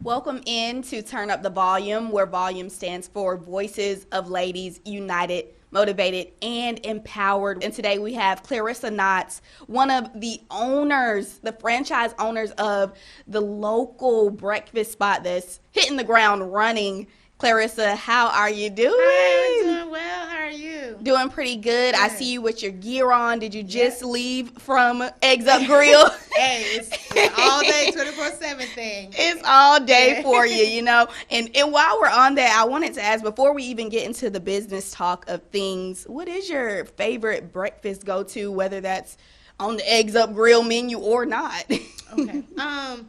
Welcome in to Turn Up the Volume, where volume stands for Voices of Ladies United, Motivated, and Empowered. And today we have Clarissa Knotts, one of the owners, the franchise owners of the local breakfast spot that's hitting the ground running. Clarissa, how are you doing? Hi, I'm doing well. How are you? Doing pretty good. I Good. see you with your gear on. Did you just leave from Eggs Up Grill? Hey, it's all day 24/7 thing. It's all day Yeah. for you, you know. And while we're on that, I wanted to ask, before we even get into the business talk of things, what is your favorite breakfast go-to, whether that's on the Eggs Up Grill menu or not? Okay. I'm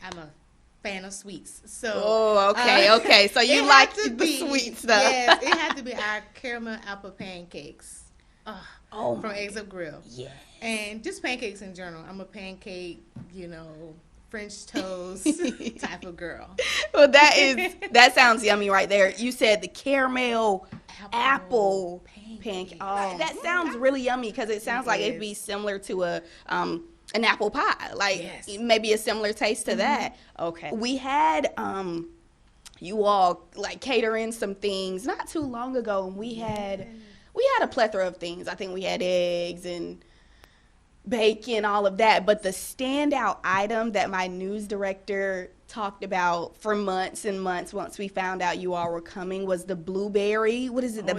a fan of sweets. So Okay. So you it like had to the be- sweet stuff. Yes, it had to be our caramel apple pancakes. Oh, From Eggs Up Grill. yeah. And just pancakes in general. I'm a pancake, French toast type of girl. Well, that sounds yummy right there. You said the caramel apple pancake. Oh, that sounds really yummy because it sounds like it'd be similar to an apple pie, like Yes. maybe a similar taste to that. Okay, we had you all like catering some things not too long ago, and we had a plethora of things. I think we had eggs and bacon, all of that. But the standout item that my news director talked about for months and months once we found out you all were coming was the blueberry. What is it? The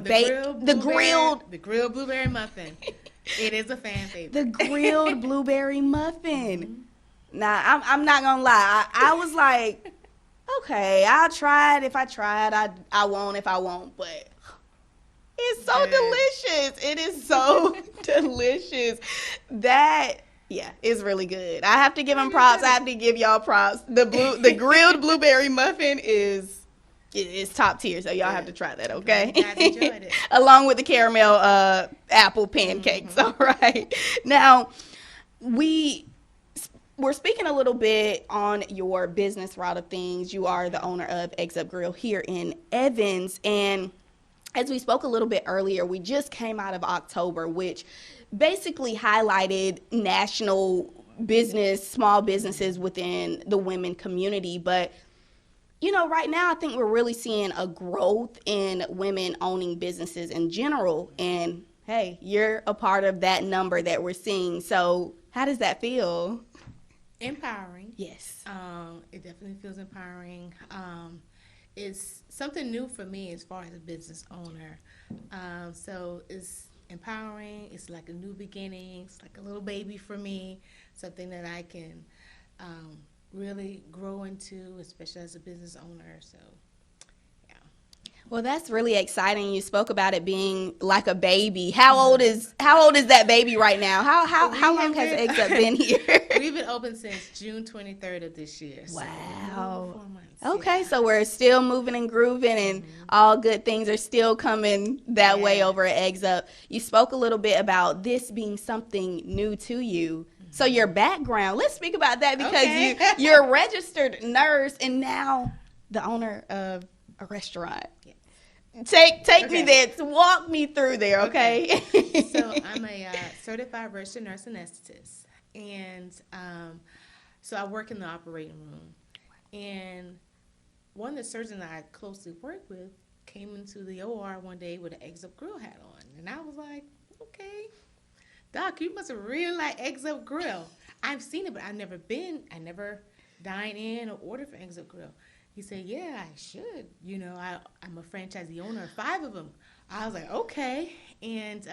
grilled blueberry muffin. It is a fan favorite. The grilled blueberry muffin. Now, I'm not gonna lie. I was like, okay, I'll try it. If I try it, I won't if I won't. But it's so delicious. It is so delicious. That is really good. I have to give them props. I have to give y'all props. The grilled blueberry muffin is top tier, so y'all have to try that, okay? I enjoyed it. Along with the caramel apple pancakes. All right. Now, we're speaking a little bit on your business route of things. You are the owner of Eggs Up Grill here in Evans, and as we spoke a little bit earlier, we just came out of October, which basically highlighted national small businesses within the women community. But, right now I think we're really seeing a growth in women owning businesses in general. And, hey, you're a part of that number that we're seeing. So how does that feel? Empowering. Yes. It definitely feels empowering. It's something new for me as far as a business owner. So it's empowering. It's like a new beginning. It's like a little baby for me, something that I can really grow into, especially as a business owner. So, yeah. Well, that's really exciting. You spoke about it being like a baby. How old is that baby right now? How long has Eggs Up been here? We've been open since June 23rd of this year. So Wow. 4 months. Okay, so we're still moving and grooving, and all good things are still coming that way over at Eggs Up. You spoke a little bit about this being something new to you. So your background, let's speak about that because you're a registered nurse and now the owner of a restaurant. Take me there. Walk me through there, okay? So I'm a certified registered nurse anesthetist, and so I work in the operating room. And one of the surgeons I closely work with came into the OR one day with an Eggs Up Grill hat on, and I was like, okay, Doc, you must have really like Eggs Up Grill. I've seen it, but I never dine in or order for Eggs Up Grill. He said, yeah, I should. I'm a franchisee owner of 5 of them. I was like, okay. And,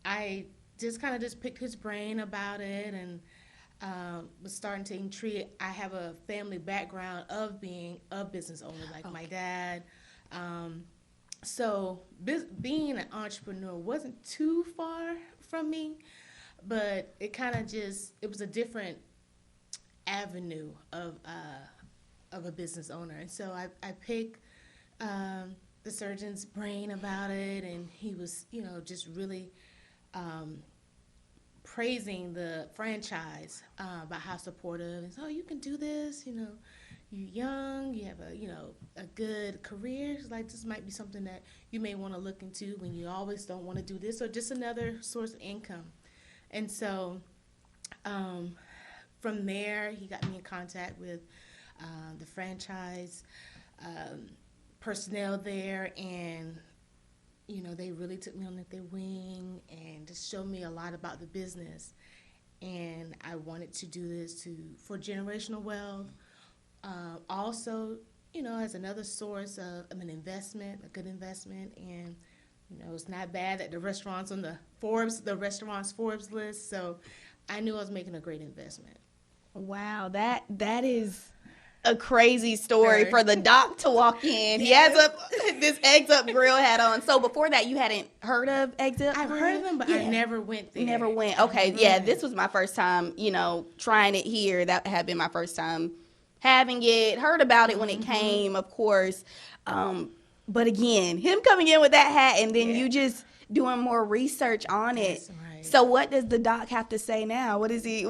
I just kind of just picked his brain about it and was starting to intrigue. I have a family background of being a business owner, like my dad. So being an entrepreneur wasn't too far from me, but it kind of it was a different avenue of a business owner. And so I picked the surgeon's brain about it, and he was, just really praising the franchise about how supportive. And so, you can do this, you're young, you have a good career. It's like, this might be something that you may want to look into when you always don't want to do this, or just another source of income. And so from there, he got me in contact with the franchise personnel there, and they really took me under their wing and just showed me a lot about the business. And I wanted to do this for generational wealth. Also, as another source of an investment, a good investment. And, it's not bad that the restaurant's on the restaurant's Forbes list. So I knew I was making a great investment. Wow, that is a crazy story for the doc to walk in. Yes. He has this Eggs Up Grill hat on. So before that, you hadn't heard of Eggs Up Grill? I've heard of them, but I never went there. Never went. Okay, this was my first time, trying it here. That had been my first time having it. Heard about it when it came, of course. But again, him coming in with that hat and then you just doing more research on it. That's right. So what does the doc have to say now? What has he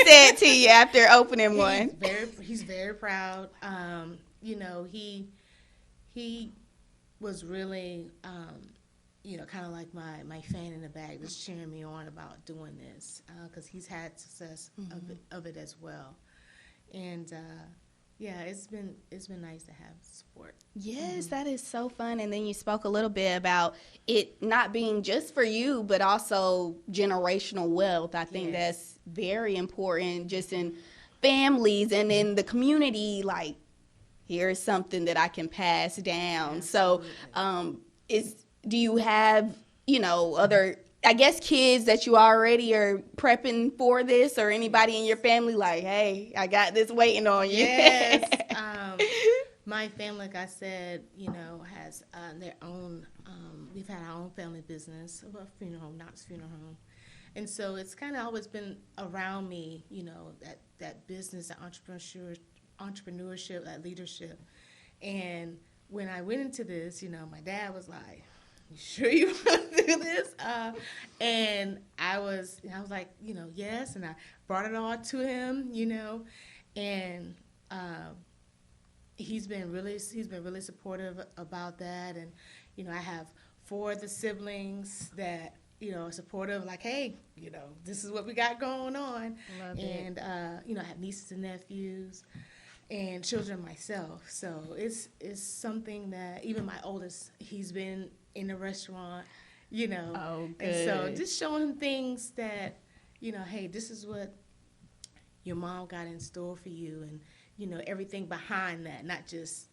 said to you after opening one? He's very proud. He was really, kind of like my fan in the back, just cheering me on about doing this because he's had success of it as well. And it's been nice to have support. Yes, that is so fun. And then you spoke a little bit about it not being just for you, but also generational wealth. I think that's very important just in families and in the community. Like, here's something that I can pass down. Absolutely. So do you have, other, I guess, kids that you already are prepping for this, or anybody in your family like, hey, I got this waiting on you? Yes. My family, like I said, has their own, we've had our own family business, a funeral home, Knotts Funeral Home. And so it's kind of always been around me, that business, that entrepreneurship, that leadership. And when I went into this, my dad was like, you sure you want to do this? And I was like, yes. And I brought it all to him, and he's been really supportive about that. And, I have 4 of the siblings that, are supportive, like, hey, this is what we got going on. Love and, it. I have nieces and nephews and children myself. So it's something that even my oldest, he's been in the restaurant, Oh, good. And so just showing him things that, hey, this is what your mom got in store for you, and, everything behind that, not just,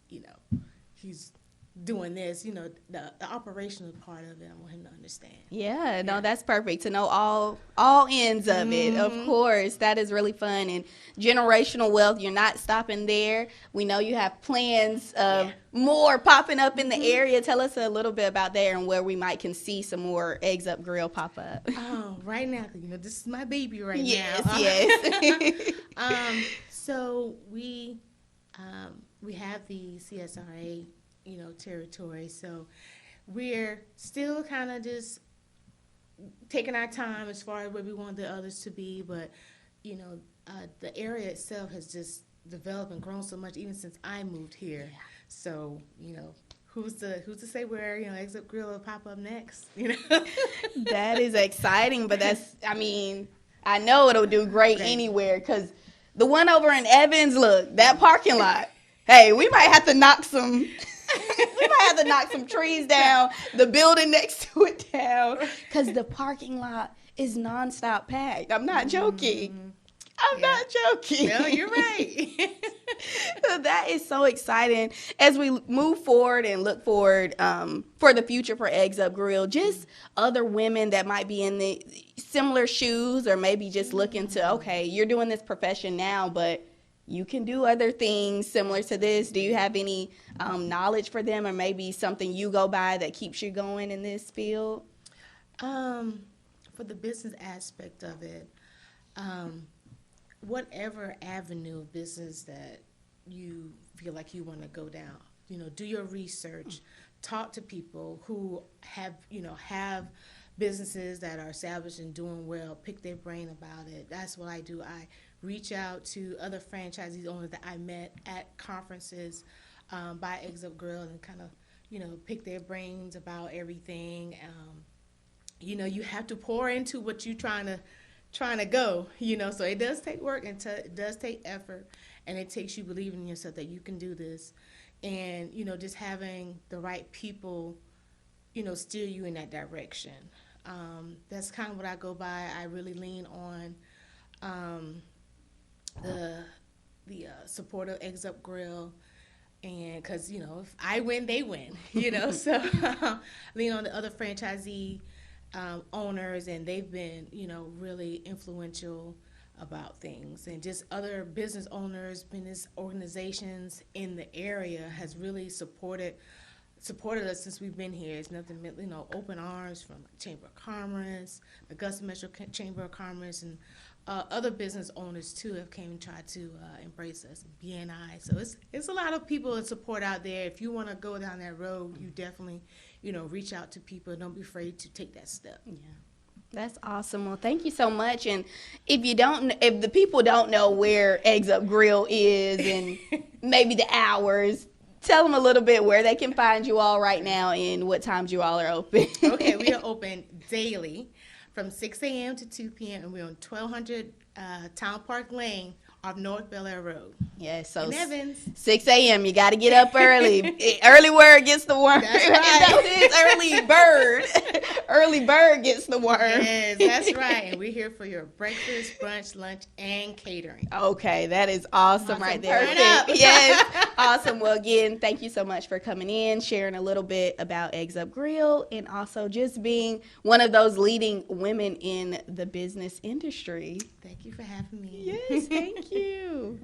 he's doing this, the operational part of it, I want him to understand. Yeah, no, that's perfect to know all ends of it. Of course, that is really fun. And generational wealth, you're not stopping there. We know you have plans of more popping up in the area. Tell us a little bit about there and where we can see some more Eggs Up Grill pop up. Oh, right now, this is my baby now. Yes. So we have the CSRA, territory. So we're still kind of just taking our time as far as where we want the others to be. But, the area itself has just developed and grown so much even since I moved here. Yeah. So, who's to say where, Eggs Up Grill will pop up next, That is exciting, but I know it'll do great anywhere, because the one over in Evans, look, that parking lot, hey, we might have to knock some trees down, the building next to it down, because the parking lot is nonstop packed. I'm not joking. I'm not joking. No, you're right. That is so exciting. As we move forward and look forward for the future for Eggs Up Grill, just other women that might be in the similar shoes, or maybe just looking to, okay, you're doing this profession now, but you can do other things similar to this. Do you have any knowledge for them, or maybe something you go by that keeps you going in this field? For the business aspect of it, whatever avenue of business that you feel like you want to go down, do your research, talk to people who have businesses that are established and doing well, pick their brain about it. That's what I do. I reach out to other franchisee owners that I met at conferences by Eggs Up Grill, and kind of, pick their brains about everything. You have to pour into what you're trying to trying to go, so it does take work and it does take effort, and it takes you believing in yourself that you can do this, and just having the right people steer you in that direction. That's kind of what I go by. I really lean on the support of Eggs Up Grill, and because if I win, they win, so lean on the other franchisee owners, and they've been really influential about things, and just other business owners, business organizations in the area has really supported us since we've been here. It's nothing, open arms from Chamber of Commerce, Augusta Metro Chamber of Commerce, and other business owners too have came and tried to embrace us, BNI. So it's a lot of people in support out there. If you want to go down that road, you definitely, reach out to people. Don't be afraid to take that step. Yeah. That's awesome. Well, thank you so much. And if the people don't know where Eggs Up Grill is and maybe the hours, tell them a little bit where they can find you all right now and what times you all are open. Okay, we are open daily from 6 a.m. to 2 p.m. and we're on 1200 Town Park Lane off North Bel Air Road. Yes, so in Evans. 6 a.m. You got to get up early. Early word gets the worm. That's right. Early bird. Early bird gets the worm. Yes, that's right. And we're here for your breakfast, brunch, lunch, and catering. Okay, that is awesome right there. Turn up. Yes, awesome. Well, again, thank you so much for coming in, sharing a little bit about Eggs Up Grill, and also just being one of those leading women in the business industry. Thank you for having me. Yes, thank you.